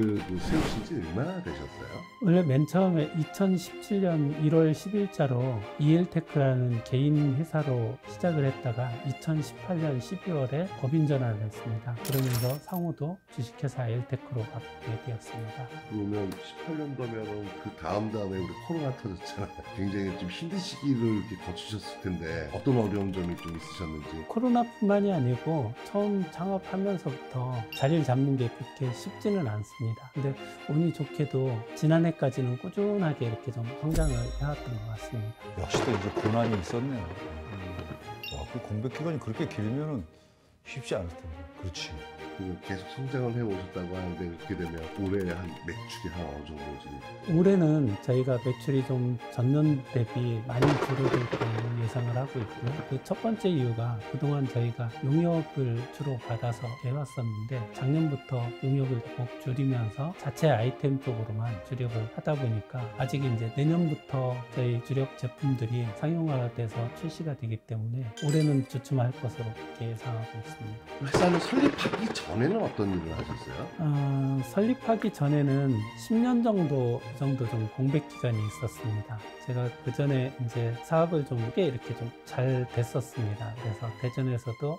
세우신 지 얼마나 되셨어요? 원래 맨 처음에 2017년 1월 10일자로 이엘테크라는 개인 회사로 시작을 했다가 2018년 12월에 법인 전환을 했습니다. 그러면서 상호도 주식회사 엘테크로 바꾸게 되었습니다. 그러면 18년도면 그 다음에 우리 코로나 터졌잖아요. 굉장히 좀 힘든 시기를 이렇게 거치셨을 텐데 어떤 어려운 점이 좀 있으셨는지. 코로나뿐만이 아니고 처음 창업하면서부터 자리를 잡는 게 그렇게 쉽지는 않습니다. 근데 운이 좋게도 지난해까지는 꾸준하게 이렇게 좀 성장을 해왔던 것 같습니다. 역시 또 이제 고난이 있었네요. 와, 그 공백 기간이 그렇게 길면은 쉽지 않을 텐데. 그렇지. 계속 성장을 해오셨다고 하는데 그렇게 되면 올해 한 매출이 한 어느 정도지? 올해는 저희가 매출이 좀 전년 대비 많이 줄어들 거로 예상을 하고 있고요. 그 첫 번째 이유가 그동안 저희가 용역을 주로 받아서 해왔었는데 작년부터 용역을 꼭 줄이면서 자체 아이템 쪽으로만 주력을 하다 보니까 아직 이제 내년부터 저희 주력 제품들이 상용화가 돼서 출시가 되기 때문에 올해는 주춤할 것으로 그렇게 예상하고 있습니다. 회사는 설립하기 전에는 어떤 일을 하셨어요? 설립하기 전에는 10년 정도 좀 공백 기간이 있었습니다. 제가 그 전에 이제 사업을 좀 꽤 이렇게 좀 잘 됐었습니다. 그래서 대전에서도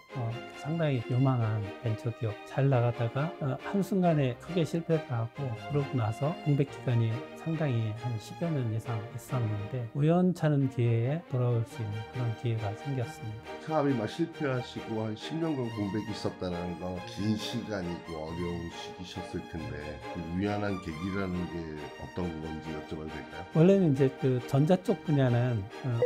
상당히 요망한 벤처기업 잘 나가다가 한순간에 크게 실패를 하고 그러고 나서 공백 기간이 상당히 한 10여 년 이상 있었는데 우연찮은 기회에 돌아올 수 있는 그런 기회가 생겼습니다. 사업이 막 실패하시고 한 10년간 공백이 있었다는 건 긴 시간이고 어려운 시기셨을 텐데 그 우연한 계기라는 게 어떤 건지 여쭤봐도 될까요? 원래는 이제 그 전자 쪽 분야는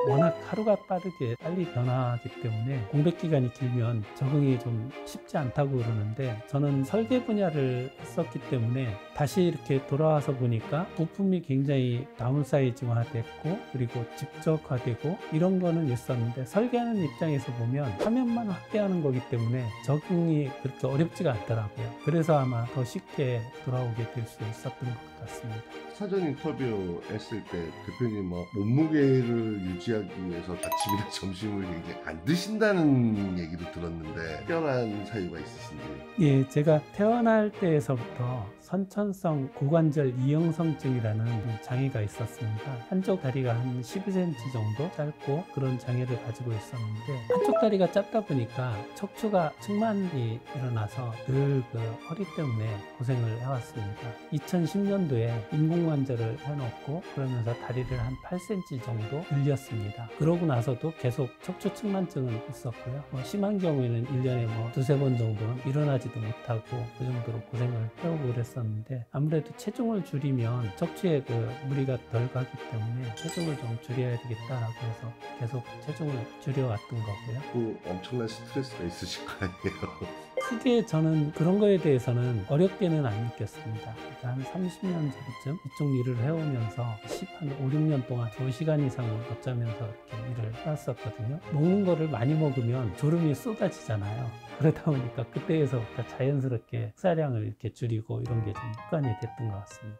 워낙 하루가 빠르게 빨리 변화하기 때문에 공백 기간이 길면 적응이 좀 쉽지 않다고 그러는데 저는 설계 분야를 했었기 때문에 다시 이렇게 돌아와서 보니까 부품이 굉장히 다운사이징화 됐고 그리고 집적화되고 이런 거는 있었는데 설계하는 입장에서 보면 화면만 확대하는 거기 때문에 적응이 그렇게 어렵지가 않더라고요. 그래서 아마 더 쉽게 돌아오게 될 수 있었던 것 같습니다. 사전 인터뷰 했을 때 대표님 몸무게를 유지하기 위해서 아침이나 점심을 굉장히 안 드신다는 얘기도 들었는데 특별한 사유가 있으신지? 예, 제가 태어날 때에서부터 선천성 고관절 이형성증이라는 장애가 있었습니다. 한쪽 다리가 한 12cm 정도 짧고 그런 장애를 가지고 있었는데 한쪽 다리가 짧다 보니까 척추가 측만이 일어나서 늘 그 허리 때문에 고생을 해왔습니다. 2010년도에 인공관절을 해놓고 그러면서 다리를 한 8cm 정도 늘렸습니다. 그러고 나서도 계속 척추 측만증은 있었고요. 심한 경우에는 1년에 두세 번 정도는 일어나지도 못하고 그 정도로 고생을 해오고 그랬었는데 아무래도 체중을 줄이면 척추에 그 무리가 덜 가기 때문에 체중을 좀 줄여야 되겠다라고 해서 계속 체중을 줄여왔던 거고요. 또 엄청난 스트레스가 있으실 거 아니에요? 크게 저는 그런 거에 대해서는 어렵게는 안 느꼈습니다. 그러니까 한 30년 전쯤 이쪽 일을 해오면서 한 5, 6년 동안 2시간 이상을 못 자면서 이렇게 일을 해왔었거든요. 먹는 거를 많이 먹으면 졸음이 쏟아지잖아요. 그러다 보니까 그때에서부터 자연스럽게 식사량을 이렇게 줄이고 이런 게 좀 습관이 됐던 것 같습니다.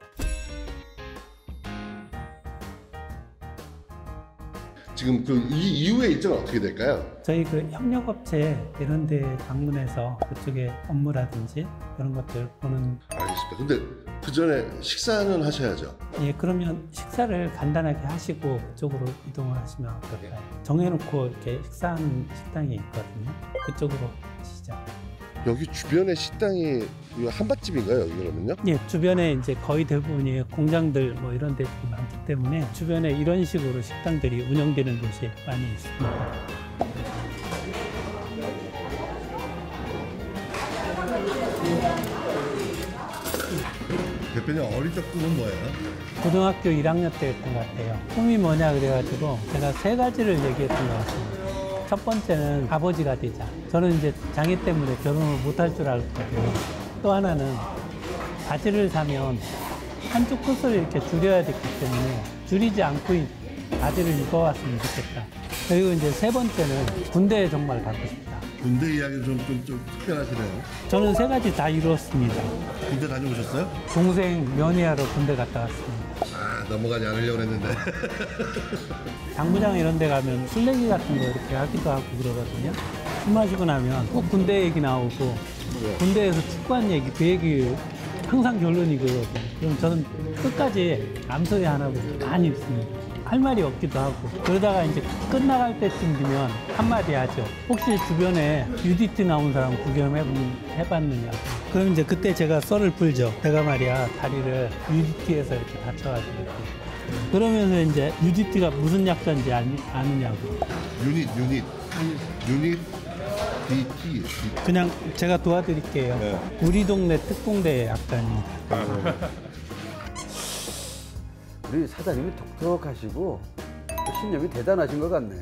지금 이 이후의 일정은 어떻게 될까요? 저희 그 협력업체 이런 데 방문해서 그쪽에 업무라든지 이런 것들 보는. 알겠습니다. 근데 그 전에 식사는 하셔야죠. 예, 그러면 식사를 간단하게 하시고 그쪽으로 이동을 하시면 어떨까요? 정해놓고 이렇게 식사하는 식당이 있거든요. 그쪽으로 가시죠. 여기 주변에 식당이 한밭집인가요, 여기 그러면요? 예, 주변에 이제 거의 대부분이 공장들 이런 데들이 많기 때문에 주변에 이런 식으로 식당들이 운영되는 곳이 많이 있습니다. 대표님 어릴 적 꿈은 뭐예요? 고등학교 1학년 때였던 것 같아요. 꿈이 뭐냐 그래가지고 제가 3가지를 얘기했던 것 같습니다. 첫 번째는 아버지가 되자. 저는 이제 장애 때문에 결혼을 못할 줄 알았거든요. 또 하나는 바지를 사면 한쪽 끝을 이렇게 줄여야 되기 때문에 줄이지 않고 바지를 입어왔으면 좋겠다. 그리고 이제 3번째는 군대에 정말 가고 싶다. 군대 이야기는 좀 특별하시네요. 저는 3가지 다 이루었습니다. 군대 다녀오셨어요? 동생 면회하러 군대 갔다 왔습니다. 넘어가지 않으려고 했는데. 당구장 이런 데 가면 술래기 같은 거 이렇게 하기도 하고 그러거든요. 술 마시고 나면 꼭 군대 얘기 나오고 군대에서 축구한 얘기 그 얘기 항상 결론이 그거거든요. 그럼 저는 끝까지 암소리 안 하고 가만히 있습니다. 할 말이 없기도 하고 그러다가 이제 끝나갈 때쯤 되면 한마디 하죠. 혹시 주변에 UDT 나온 사람 구경해봤느냐. 그럼 이제 그때 제가 썰을 풀죠. 내가 말이야 다리를 UDT에서 이렇게 다쳐가지고 이렇게. 그러면서 이제 UDT가 무슨 약자인지 아느냐고. 유닛 DT. 그냥 제가 도와드릴게요. 네. 우리 동네 특공대 약자입니다. 우리 사장님이 독특하시고 또 신념이 대단하신 것 같네.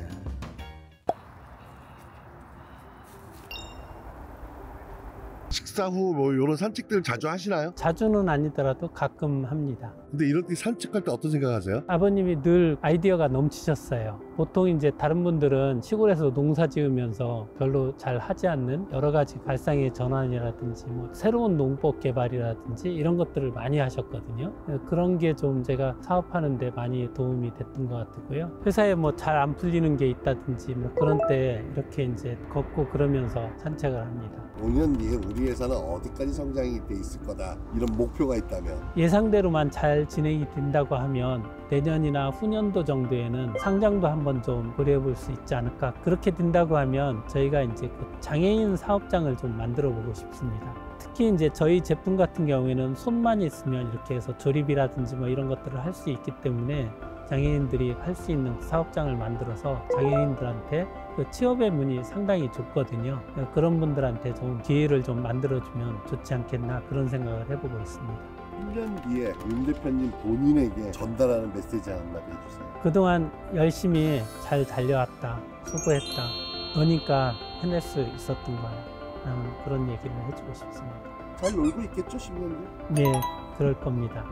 식사 후 뭐 이런 산책들 자주 하시나요? 자주는 아니더라도 가끔 합니다. 근데 이럴 때 산책할 때 어떤 생각하세요? 아버님이 늘 아이디어가 넘치셨어요. 보통 이제 다른 분들은 시골에서 농사 지으면서 별로 잘 하지 않는 여러 가지 발상의 전환이라든지 뭐 새로운 농법 개발이라든지 이런 것들을 많이 하셨거든요. 그런 게 좀 제가 사업하는데 많이 도움이 됐던 것 같고요. 회사에 뭐 잘 안 풀리는 게 있다든지 뭐 그런 때 이렇게 이제 걷고 그러면서 산책을 합니다. 5년 뒤에 우리 회사는 어디까지 성장이 돼 있을 거다 이런 목표가 있다면 예상대로만 잘 진행이 된다고 하면 내년이나 후년도 정도에는 상장도 한번 좀 고려해 볼 수 있지 않을까. 그렇게 된다고 하면 저희가 이제 그 장애인 사업장을 좀 만들어 보고 싶습니다. 특히 이제 저희 제품 같은 경우에는 손만 있으면 이렇게 해서 조립이라든지 뭐 이런 것들을 할 수 있기 때문에 장애인들이 할 수 있는 사업장을 만들어서 장애인들한테 그 취업의 문이 상당히 좁거든요. 그런 분들한테 좀 기회를 좀 만들어주면 좋지 않겠나 그런 생각을 해보고 있습니다. 1년 뒤에 윤 대표님 본인에게 전달하는 메시지 한마디 해주세요. 그동안 열심히 잘 달려왔다, 수고했다, 너니까 해낼 수 있었던 거야 라는 그런 얘기를 해주고 싶습니다. 잘 놀고 있겠죠, 10년 뒤? 네, 그럴 겁니다.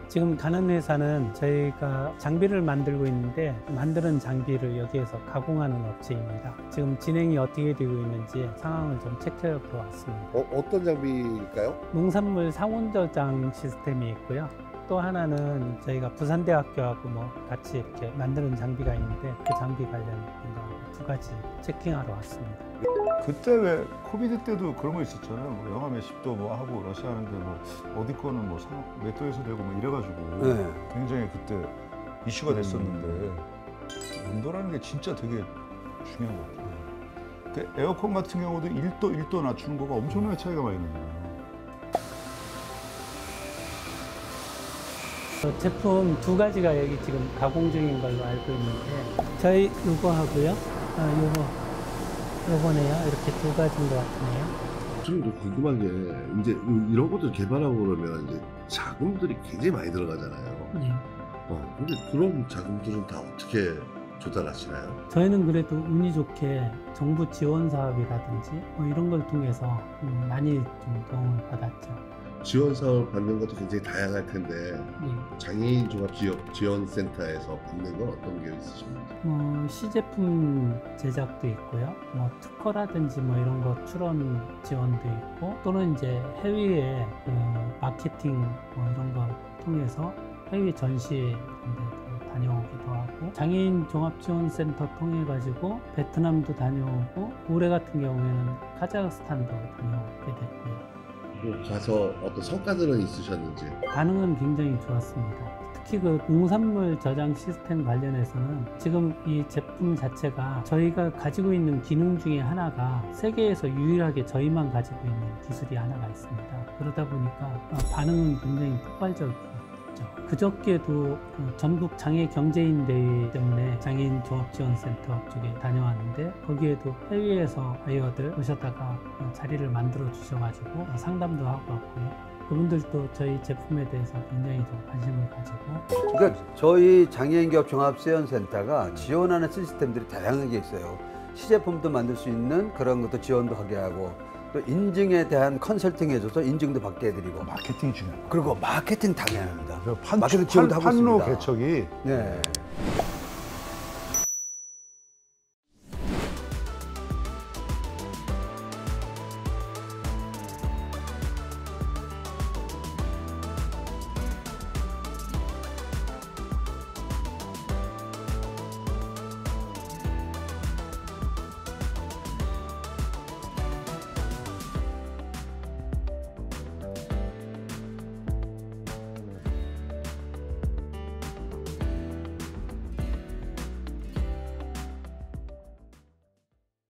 지금 가는 회사는 저희가 장비를 만들고 있는데 만드는 장비를 여기에서 가공하는 업체입니다. 지금 진행이 어떻게 되고 있는지 상황을 좀 체크해 보러 왔습니다. 어떤 장비일까요? 농산물 상온 저장 시스템이 있고요. 또 하나는 저희가 부산대학교하고 뭐 같이 이렇게 만드는 장비가 있는데 그 장비 관련 두 가지 체킹하러 왔습니다. 그때 왜 코비드 때도 그런 거 있었잖아요. 뭐 영하 몇십도 뭐 하고 러시아 하는데 뭐 어디 거는 뭐 몇 도에서 되고 뭐 이래가지고 네. 굉장히 그때 이슈가 됐었는데 온도라는 게 진짜 되게 중요한 것 같아요. 그 에어컨 같은 경우도 1도 낮추는 거가 엄청나게 차이가 많이 나요. 제품 두 가지가 여기 지금 가공 중인 걸로 알고 있는데 저희 요거 하고요. 요거네요. 이렇게 두 가지인 것 같네요. 좀 궁금한 게 이제 이런 것들 개발하고 그러면 이제 자금들이 굉장히 많이 들어가잖아요. 네. 근데 그런 자금들은 다 어떻게 조달하시나요? 저희는 그래도 운이 좋게 정부 지원 사업이라든지 뭐 이런 걸 통해서 많이 좀 도움을 받았죠. 지원 사업 받는 것도 굉장히 다양할 텐데 네. 장애인 종합 지원센터에서 받는 건 어떤 게 있으십니까? 시제품 제작도 있고요. 뭐 특허라든지 뭐 이런 거 출원 지원도 있고 또는 이제 해외에 그 마케팅 뭐 이런 거 통해서 해외 전시 이런 데도 다녀오기도 하고 장애인 종합지원센터 통해 가지고 베트남도 다녀오고 올해 같은 경우에는 카자흐스탄도 다녀오게 됐고요. 가서 어떤 성과들은 있으셨는지? 반응은 굉장히 좋았습니다. 특히 그 농산물 저장 시스템 관련해서는 지금 이 제품 자체가 저희가 가지고 있는 기능 중에 하나가 세계에서 유일하게 저희만 가지고 있는 기술이 하나가 있습니다. 그러다 보니까 반응은 굉장히 폭발적이죠. 그저께도 전국 장애 경제인 대회 때문에 장애인 종합지원센터 쪽에 다녀왔는데 거기에도 해외에서 바이어들 오셨다가 자리를 만들어 주셔가지고 상담도 하고 왔고요. 그분들도 저희 제품에 대해서 굉장히 좀 관심을 가지고. 그러니까 저희 장애인기업 종합지원센터가 지원하는 시스템들이 다양하게 있어요. 시제품도 만들 수 있는 그런 것도 지원도 하게 하고 또 인증에 대한 컨설팅 해줘서 인증도 받게 해드리고 마케팅이 중요해요. 그리고 마케팅 당연합니다. 마케팅 지원도 하고 판로 있습니다. 개척이 네.